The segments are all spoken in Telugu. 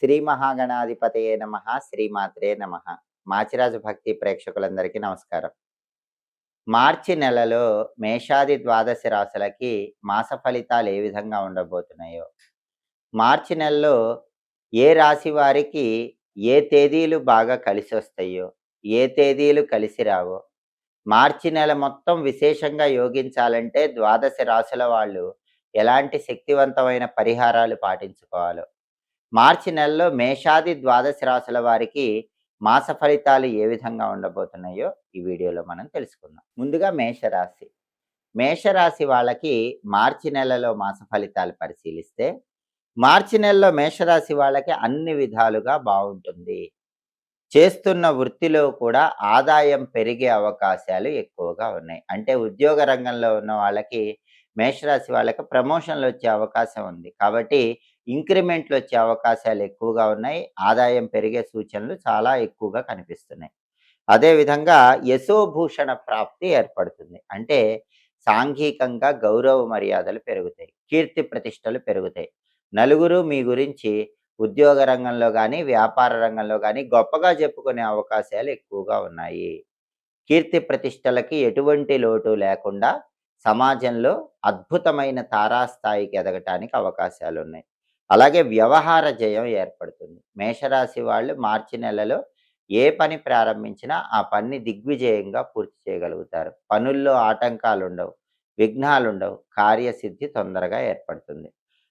శ్రీ మహాగణాధిపతయే నమః. శ్రీమాత్రే నమః. మాచిరాజు భక్తి ప్రేక్షకులందరికీ నమస్కారం. మార్చి నెలలో మేషాది ద్వాదశ రాశులకి మాస ఫలితాలు ఏ విధంగా ఉండబోతున్నాయో, మార్చి నెలలో ఏ రాశి వారికి ఏ తేదీలు బాగా కలిసొస్తాయో, ఏ తేదీలు కలిసి రావో, మార్చి నెల మొత్తం విశేషంగా యోగించాలంటే ద్వాదశ రాశుల వాళ్ళు ఎలాంటి శక్తివంతమైన పరిహారాలు పాటించుకోవాలో, మార్చి నెలలో మేషాది ద్వాదశ రాశుల వారికి మాస ఫలితాలు ఏ విధంగా ఉండబోతున్నాయో ఈ వీడియోలో మనం తెలుసుకుందాం. ముందుగా మేషరాశి. మేషరాశి వాళ్ళకి మార్చి నెలలో మాస ఫలితాలు పరిశీలిస్తే, మార్చి నెలలో మేషరాశి వాళ్ళకి అన్ని విధాలుగా బాగుంటుంది. చేస్తున్న వృత్తిలో కూడా ఆదాయం పెరిగే అవకాశాలు ఎక్కువగా ఉన్నాయి. అంటే ఉద్యోగ రంగంలో ఉన్న వాళ్ళకి, మేషరాశి వాళ్ళకి ప్రమోషన్లు వచ్చే అవకాశం ఉంది. కాబట్టి ఇంక్రిమెంట్లు వచ్చే అవకాశాలు ఎక్కువగా ఉన్నాయి. ఆదాయం పెరిగే సూచనలు చాలా ఎక్కువగా కనిపిస్తున్నాయి. అదేవిధంగా యశోభూషణ ప్రాప్తి ఏర్పడుతుంది. అంటే సాంఘికంగా గౌరవ మర్యాదలు పెరుగుతాయి, కీర్తి ప్రతిష్టలు పెరుగుతాయి. నలుగురు మీ గురించి ఉద్యోగ రంగంలో కానీ, వ్యాపార రంగంలో కానీ గొప్పగా చెప్పుకునే అవకాశాలు ఎక్కువగా ఉన్నాయి. కీర్తి ప్రతిష్టలకి ఎటువంటి లోటు లేకుండా సమాజంలో అద్భుతమైన తారాస్థాయికి ఎదగటానికి అవకాశాలు ఉన్నాయి. అలాగే వ్యవహార జయం ఏర్పడుతుంది. మేషరాశి వాళ్ళు మార్చి నెలలో ఏ పని ప్రారంభించినా ఆ పని దిగ్విజయంగా పూర్తి చేయగలుగుతారు. పనుల్లో ఆటంకాలు ఉండవు, విఘ్నాలు ఉండవు, కార్యసిద్ధి తొందరగా ఏర్పడుతుంది.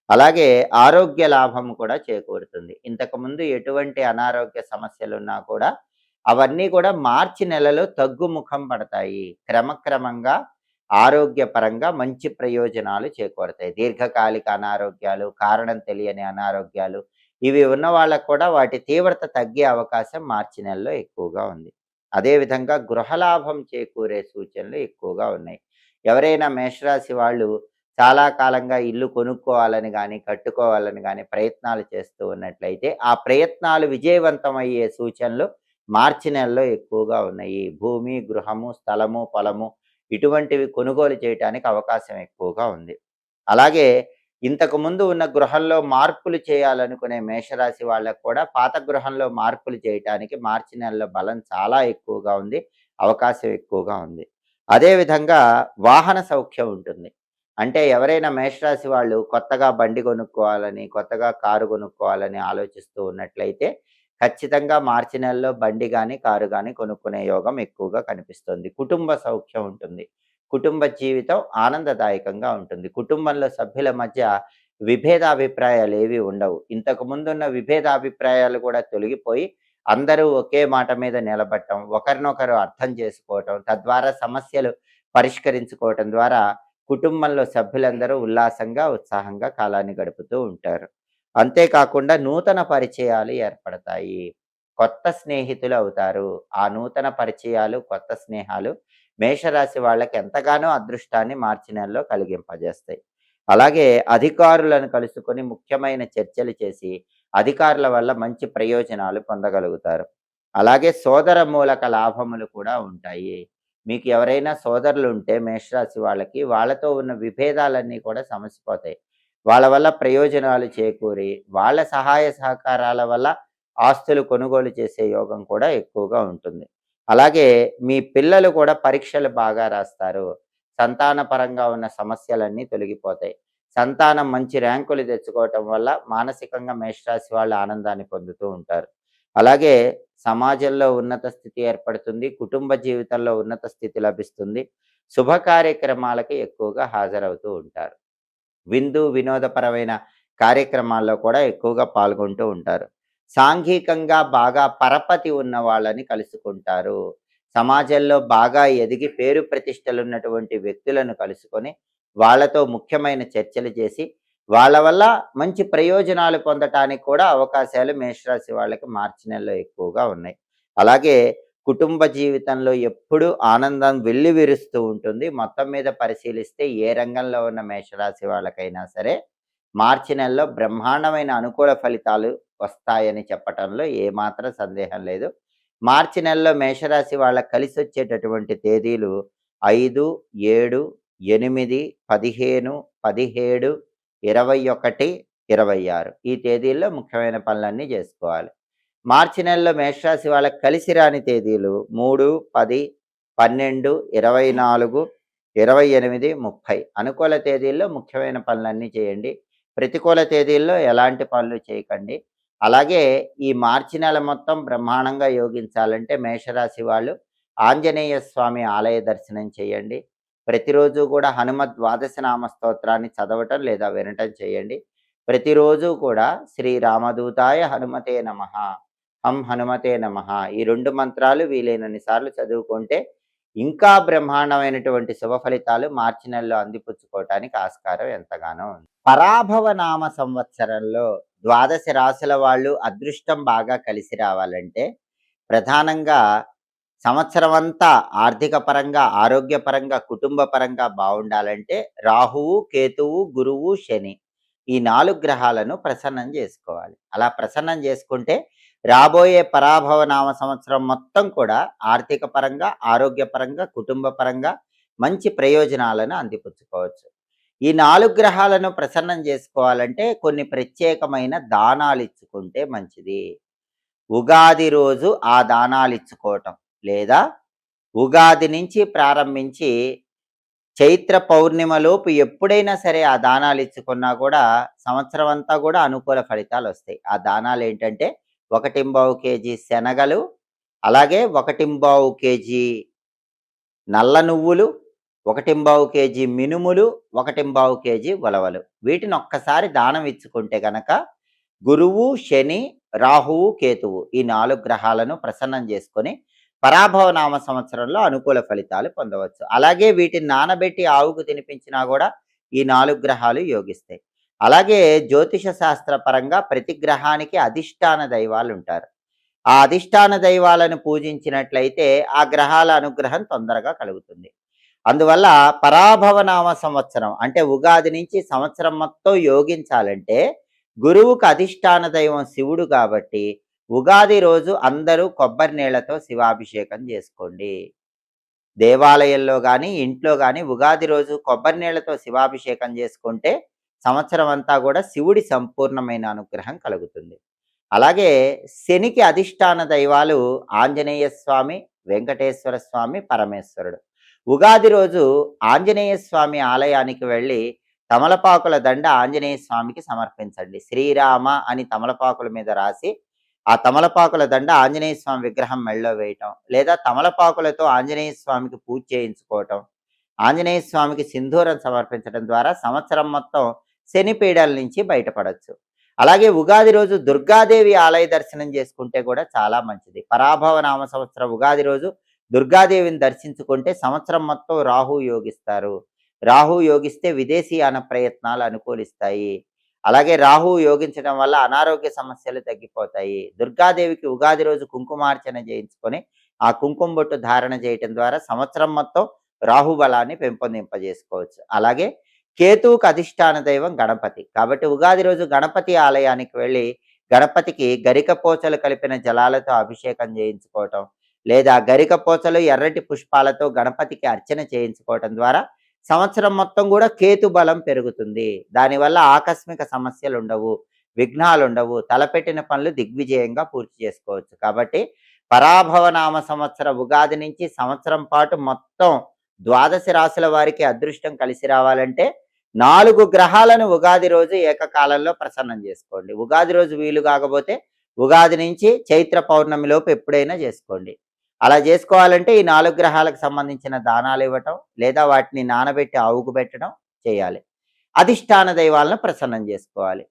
అలాగే ఆరోగ్య లాభం కూడా చేకూరుతుంది. ఇంతకుముందు ఎటువంటి అనారోగ్య సమస్యలున్నా కూడా అవన్నీ కూడా మార్చి నెలలో తగ్గుముఖం పడతాయి. క్రమక్రమంగా ఆరోగ్యపరంగా మంచి ప్రయోజనాలు చేకూరతాయి. దీర్ఘకాలిక అనారోగ్యాలు, కారణం తెలియని అనారోగ్యాలు ఇవి ఉన్న వాళ్ళకు కూడా వాటి తీవ్రత తగ్గే అవకాశం మార్చి నెలలో ఎక్కువగా ఉంది. అదేవిధంగా గృహలాభం చేకూరే సూచనలు ఎక్కువగా ఉన్నాయి. ఎవరైనా మేషరాశి వాళ్ళు చాలా కాలంగా ఇల్లు కొనుక్కోవాలని కానీ, కట్టుకోవాలని కానీ ప్రయత్నాలు చేస్తూ ఉన్నట్లయితే ఆ ప్రయత్నాలు విజయవంతమయ్యే సూచనలు మార్చి నెలలో ఎక్కువగా ఉన్నాయి. భూమి, గృహము, స్థలము, పొలము ఇటువంటివి కొనుగోలు చేయటానికి అవకాశం ఎక్కువగా ఉంది. అలాగే ఇంతకు ముందు ఉన్న గృహంలో మార్పులు చేయాలనుకునే మేషరాశి వాళ్ళకు కూడా పాత గృహంలో మార్పులు చేయటానికి మార్చి నెలలో బలం చాలా ఎక్కువగా ఉంది, అవకాశం ఎక్కువగా ఉంది. అదేవిధంగా వాహన సౌఖ్యం ఉంటుంది. అంటే ఎవరైనా మేషరాశి వాళ్ళు కొత్తగా బండి కొనుక్కోవాలని, కొత్తగా కారు కొనుక్కోవాలని ఆలోచిస్తూ ఉన్నట్లయితే ఖచ్చితంగా మార్చి నెలలో బండి కానీ, కారు కానీ కొనుక్కునే యోగం ఎక్కువగా కనిపిస్తుంది. కుటుంబ సౌఖ్యం ఉంటుంది. కుటుంబ జీవితం ఆనందదాయకంగా ఉంటుంది. కుటుంబంలో సభ్యుల మధ్య విభేదాభిప్రాయాలు ఏవి ఉండవు. ఇంతకు ముందున్న విభేదాభిప్రాయాలు కూడా తొలగిపోయి అందరూ ఒకే మాట మీద నిలబడటం, ఒకరినొకరు అర్థం చేసుకోవటం, తద్వారా సమస్యలు పరిష్కరించుకోవటం ద్వారా కుటుంబంలో సభ్యులందరూ ఉల్లాసంగా, ఉత్సాహంగా కాలాన్ని గడుపుతూ ఉంటారు. అంతేకాకుండా నూతన పరిచయాలు ఏర్పడతాయి. కొత్త స్నేహితులు అవుతారు. ఆ నూతన పరిచయాలు, కొత్త స్నేహాలు మేషరాశి వాళ్ళకి ఎంతగానో అదృష్టాన్ని మార్చి నెలలో కలిగింపజేస్తాయి. అలాగే అధికారులను కలుసుకొని ముఖ్యమైన చర్చలు చేసి అధికారుల వల్ల మంచి ప్రయోజనాలు పొందగలుగుతారు. అలాగే సోదర మూలక లాభములు కూడా ఉంటాయి. మీకు ఎవరైనా సోదరులు ఉంటే మేషరాశి వాళ్ళకి, వాళ్ళతో ఉన్న విభేదాలన్నీ కూడా సమసిపోతాయి. వాళ్ళ వల్ల ప్రయోజనాలు చేకూరి వాళ్ళ సహాయ సహకారాల వల్ల ఆస్తులు కొనుగోలు చేసే యోగం కూడా ఎక్కువగా ఉంటుంది. అలాగే మీ పిల్లలు కూడా పరీక్షలు బాగా రాస్తారు. సంతానపరంగా ఉన్న సమస్యలన్నీ తొలగిపోతాయి. సంతానం మంచి ర్యాంకులు తెచ్చుకోవటం వల్ల మానసికంగా మేషరాశి వాళ్ళు ఆనందాన్ని పొందుతూ ఉంటారు. అలాగే సమాజంలో ఉన్నత స్థితి ఏర్పడుతుంది. కుటుంబ జీవితంలో ఉన్నత స్థితి లభిస్తుంది. శుభ కార్యక్రమాలకి ఎక్కువగా హాజరవుతూ ఉంటారు. వినోదపరమైన కార్యక్రమాల్లో కూడా ఎక్కువగా పాల్గొంటూ ఉంటారు. సాంఘికంగా బాగా పరపతి ఉన్న వాళ్ళని కలుసుకుంటారు. సమాజంలో బాగా ఎదిగి పేరు ప్రతిష్టలున్నటువంటి వ్యక్తులను కలుసుకొని వాళ్ళతో ముఖ్యమైన చర్చలు చేసి వాళ్ళ వల్ల మంచి ప్రయోజనాలు పొందటానికి కూడా అవకాశాలు మేషరాశి వాళ్ళకి మార్చి నెలలో ఎక్కువగా ఉన్నాయి. అలాగే కుటుంబ జీవితంలో ఎప్పుడూ ఆనందం వెల్లివిరుస్తూ ఉంటుంది. మొత్తం మీద పరిశీలిస్తే ఏ రంగంలో ఉన్న మేషరాశి వాళ్ళకైనా సరే మార్చి నెలలో బ్రహ్మాండమైన అనుకూల ఫలితాలు వస్తాయని చెప్పటంలో ఏమాత్రం సందేహం లేదు. మార్చి నెలలో మేషరాశి వాళ్ళకి కలిసి వచ్చేటటువంటి తేదీలు 5, 7, 8, 15, 17, 21, 26 ఈ తేదీల్లో ముఖ్యమైన పనులన్నీ చేసుకోవాలి. మార్చి నెలలో మేషరాశి వాళ్ళకి కలిసి రాని తేదీలు 3, 10, 12, 24, 28, 30 అనుకూల తేదీల్లో ముఖ్యమైన పనులన్నీ చేయండి. ప్రతికూల తేదీల్లో ఎలాంటి పనులు చేయకండి. అలాగే ఈ మార్చి నెల మొత్తం బ్రహ్మాండంగా యోగించాలంటే మేషరాశి వాళ్ళు ఆంజనేయ స్వామి ఆలయ దర్శనం చేయండి. ప్రతిరోజు కూడా హనుమద్ ద్వాదశ నామ స్తోత్రాన్ని చదవటం లేదా వినటం చేయండి. ప్రతిరోజు కూడా శ్రీ రామదూతాయ హనుమతే నమః, హం హనుమతే నమః ఈ 2 మంత్రాలు వీలైనన్ని సార్లు చదువుకుంటే ఇంకా బ్రహ్మాండమైనటువంటి శుభ ఫలితాలు మార్చి నెలలో అందిపుచ్చుకోవటానికి ఆస్కారం ఎంతగానో ఉంది. పరాభవ నామ సంవత్సరంలో ద్వాదశ రాశుల వాళ్ళు అదృష్టం బాగా కలిసి రావాలంటే ప్రధానంగా సంవత్సరం అంతా ఆర్థిక పరంగా, ఆరోగ్యపరంగా, కుటుంబ పరంగా బాగుండాలంటే రాహువు, కేతువు, గురువు, శని ఈ 4 గ్రహాలను ప్రసన్నం చేసుకోవాలి. అలా ప్రసన్నం చేసుకుంటే రాబోయే పరాభవ నామ సంవత్సరం మొత్తం కూడా ఆర్థిక పరంగా, ఆరోగ్యపరంగా, కుటుంబ పరంగా మంచి ప్రయోజనాలను అందిపుచ్చుకోవచ్చు. ఈ 4 గ్రహాలను ప్రసన్నం చేసుకోవాలంటే కొన్ని ప్రత్యేకమైన దానాలు ఇచ్చుకుంటే మంచిది. ఉగాది రోజు ఆ దానాలు ఇచ్చుకోవటం లేదా ఉగాది నుంచి ప్రారంభించి చైత్ర పౌర్ణిమలోపు ఎప్పుడైనా సరే ఆ దానాలు ఇచ్చుకున్నా కూడా సంవత్సరం అంతా కూడా అనుకూల ఫలితాలు వస్తాయి. ఆ దానాలు ఏంటంటే 1.25 కేజీ శనగలు, అలాగే 1.25 కేజీ నల్ల నువ్వులు, 1.25 కేజీ మినుములు, 1.25 కేజీ ఉలవలు. వీటిని ఒక్కసారి దానం ఇచ్చుకుంటే గనక గురువు, శని, రాహువు, కేతువు ఈ 4 గ్రహాలను ప్రసన్నం చేసుకొని పరాభవ నామ సంవత్సరంలో అనుకూల ఫలితాలు పొందవచ్చు. అలాగే వీటిని నానబెట్టి ఆవుకు తినిపించినా కూడా ఈ 4 గ్రహాలు యోగిస్తాయి. అలాగే జ్యోతిష శాస్త్ర పరంగా ప్రతి గ్రహానికి అధిష్టాన దైవాలు ఉంటారు. ఆ అధిష్టాన దైవాలను పూజించినట్లయితే ఆ గ్రహాల అనుగ్రహం తొందరగా కలుగుతుంది. అందువల్ల పరాభవ నామ సంవత్సరం అంటే ఉగాది నుంచి సంవత్సరం మొత్తం యోగించాలంటే గురువుకు అధిష్టాన దైవం శివుడు కాబట్టి ఉగాది రోజు అందరూ కొబ్బరి నీళ్లతో శివాభిషేకం చేసుకోండి. దేవాలయంలో కానీ ఇంట్లో కానీ ఉగాది రోజు కొబ్బరి నీళ్లతో శివాభిషేకం చేసుకుంటే సంవత్సరం అంతా కూడా శివుడి సంపూర్ణమైన అనుగ్రహం కలుగుతుంది. అలాగే శనికి అధిష్టాన దైవాలు ఆంజనేయ స్వామి, వెంకటేశ్వర స్వామి, పరమేశ్వరుడు. ఉగాది రోజు ఆంజనేయ స్వామి ఆలయానికి వెళ్ళి తమలపాకుల దండ ఆంజనేయ స్వామికి సమర్పించండి. శ్రీరామ అని తమలపాకుల మీద రాసి ఆ తమలపాకుల దండ ఆంజనేయ స్వామి విగ్రహం మెళ్ళలో వేయటం లేదా తమలపాకులతో ఆంజనేయ స్వామికి పూజ చేయించుకోవటం, ఆంజనేయ స్వామికి సింధూరం సమర్పించడం ద్వారా సంవత్సరం మొత్తం శని పీడల నుంచి బయటపడవచ్చు. అలాగే ఉగాది రోజు దుర్గాదేవి ఆలయ దర్శనం చేసుకుంటే కూడా చాలా మంచిది. పరాభవ నామ సంవత్సరం ఉగాది రోజు దుర్గాదేవిని దర్శించుకుంటే సంవత్సరం మొత్తం రాహు యోగిస్తారు. రాహు యోగిస్తే విదేశీయాన ప్రయత్నాలు అనుకూలిస్తాయి. అలాగే రాహు యోగించడం వల్ల అనారోగ్య సమస్యలు తగ్గిపోతాయి. దుర్గాదేవికి ఉగాది రోజు కుంకుమార్చన చేయించుకొని ఆ కుంకుమ బొట్టు ధారణ చేయటం ద్వారా సంవత్సరం మొత్తం రాహు బలాన్ని పెంపొందింపజేసుకోవచ్చు. అలాగే కేతువుకు అధిష్టాన దైవం గణపతి కాబట్టి ఉగాది రోజు గణపతి ఆలయానికి వెళ్ళి గణపతికి గరికపోచలు కలిపిన జలాలతో అభిషేకం చేయించుకోవటం లేదా గరికపోచలు ఎర్రటి పుష్పాలతో గణపతికి అర్చన చేయించుకోవటం ద్వారా సంవత్సరం మొత్తం కూడా కేతు బలం పెరుగుతుంది. దానివల్ల ఆకస్మిక సమస్యలు ఉండవు, విఘ్నాలు ఉండవు, తలపెట్టిన పనులు దిగ్విజయంగా పూర్తి చేసుకోవచ్చు. కాబట్టి పరాభవ నామ సంవత్సర ఉగాది నుంచి సంవత్సరం పాటు మొత్తం ద్వాదశ రాశుల వారికి అదృష్టం కలిసి రావాలంటే 4 గ్రహాలను ఉగాది రోజు ఏకకాలంలో ప్రసన్నం చేసుకోండి. ఉగాది రోజు వీలు కాకపోతే ఉగాది నుంచి చైత్ర పౌర్ణమి లోపు ఎప్పుడైనా చేసుకోండి. అలా చేసుకోవాలంటే ఈ 4 గ్రహాలకు సంబంధించిన దానాలు ఇవ్వటం లేదా వాటిని నానబెట్టి ఆవుకు పెట్టడం చేయాలి. అధిష్టాన దైవాలను ప్రసన్నం చేసుకోవాలి.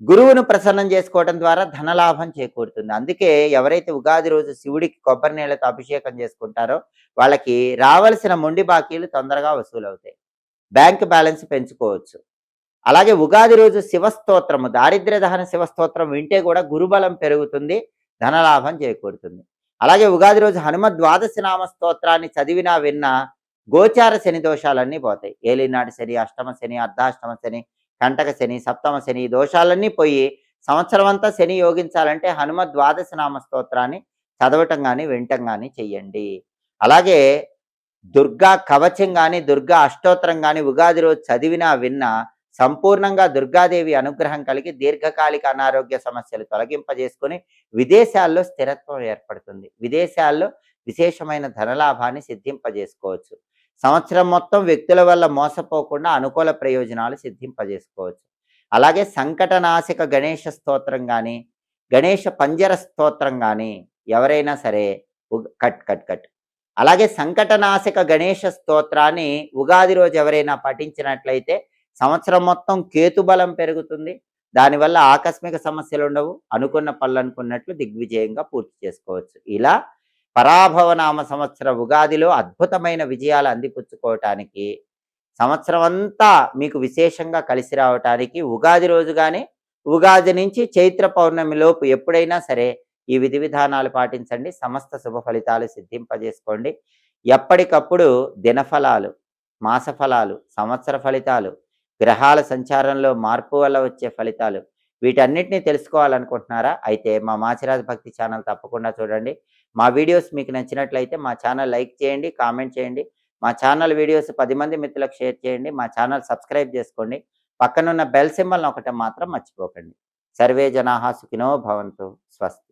గురువును ప్రసన్నం చేసుకోవడం ద్వారా ధనలాభం చేకూరుతుంది. అందుకే ఎవరైతే ఉగాది రోజు శివుడికి కొబ్బరి నీళ్లతో అభిషేకం చేసుకుంటారో వాళ్ళకి రావలసిన మొండి బాకీలు తొందరగా వసూలవుతాయి. బ్యాంక్ బ్యాలెన్స్ పెంచుకోవచ్చు. అలాగే ఉగాది రోజు శివస్తోత్రము దారిద్ర్య దహన శివస్తోత్రం వింటే కూడా గురుబలం పెరుగుతుంది, ధనలాభం చేకూరుతుంది. అలాగే ఉగాది రోజు హనుమద్ ద్వాదశ నామ స్తోత్రాన్ని చదివినా విన్నా గోచార శని దోషాలన్నీ పోతాయి. ఏలినాటి శని, అష్టమ శని, అర్ధాష్టమ శని, కంటక శని, సప్తమ శని దోషాలన్నీ పోయి సంవత్సరం అంతా శని యోగించాలంటే హనుమద్ ద్వాదశ నామ స్తోత్రాన్ని చదవటం కానీ వినటం కానీ చెయ్యండి. అలాగే దుర్గా కవచం కానీ దుర్గా అష్టోత్తరం కానీ ఉగాది రోజు చదివినా విన్నా సంపూర్ణంగా దుర్గాదేవి అనుగ్రహం కలిగి దీర్ఘకాలిక అనారోగ్య సమస్యలు తొలగింపజేసుకొని విదేశాల్లో స్థిరత్వం ఏర్పడుతుంది. విదేశాల్లో విశేషమైన ధనలాభాన్ని సిద్ధింపజేసుకోవచ్చు. సంవత్సరం మొత్తం వ్యక్తుల వల్ల మోసపోకుండా అనుకూల ప్రయోజనాలు సిద్ధింపజేసుకోవచ్చు. అలాగే సంకటనాశక గణేష స్తోత్రం గాని, గణేష పంజర స్తోత్రం గాని ఎవరైనా సరే కట్ కట్ కట్ అలాగే సంకటనాశక గణేష స్తోత్రాన్ని ఉగాది రోజు ఎవరైనా పఠించినట్లయితే సంవత్సరం మొత్తం కేతుబలం పెరుగుతుంది. దానివల్ల ఆకస్మిక సమస్యలు ఉండవు. అనుకున్న పనులు అనుకున్నట్లు దిగ్విజయంగా పూర్తి చేసుకోవచ్చు. ఇలా పరాభవనామ సంవత్సర ఉగాదిలో అద్భుతమైన విజయాలు అందిపుచ్చుకోవటానికి, సంవత్సరం అంతా మీకు విశేషంగా కలిసి రావటానికి ఉగాది రోజు కానీ, ఉగాది నుంచి చైత్ర పౌర్ణమి లోపు ఎప్పుడైనా సరే ఈ విధి విధానాలు పాటించండి. సమస్త శుభ ఫలితాలు సిద్ధింపజేసుకోండి. ఎప్పటికప్పుడు దినఫలాలు, మాస ఫలాలు, సంవత్సర ఫలితాలు, గ్రహాల సంచారంలో మార్పు వల్ల వచ్చే ఫలితాలు వీటన్నిటిని తెలుసుకోవాలనుకుంటున్నారా? అయితే మా మాచిరాజు భక్తి ఛానల్ తప్పకుండా చూడండి. మా వీడియోస్ మీకు నచ్చినట్లయితే మా ఛానల్ లైక్ చేయండి, కామెంట్ చేయండి. మా ఛానల్ వీడియోస్ 10 మంది మిత్రులకు షేర్ చేయండి. మా ఛానల్ సబ్స్క్రైబ్ చేసుకోండి. పక్కనున్న బెల్ సింబల్ నొక్కటం మాత్రం మర్చిపోకండి. సర్వే జనాః సుఖినో భవంతు. స్వస్తి.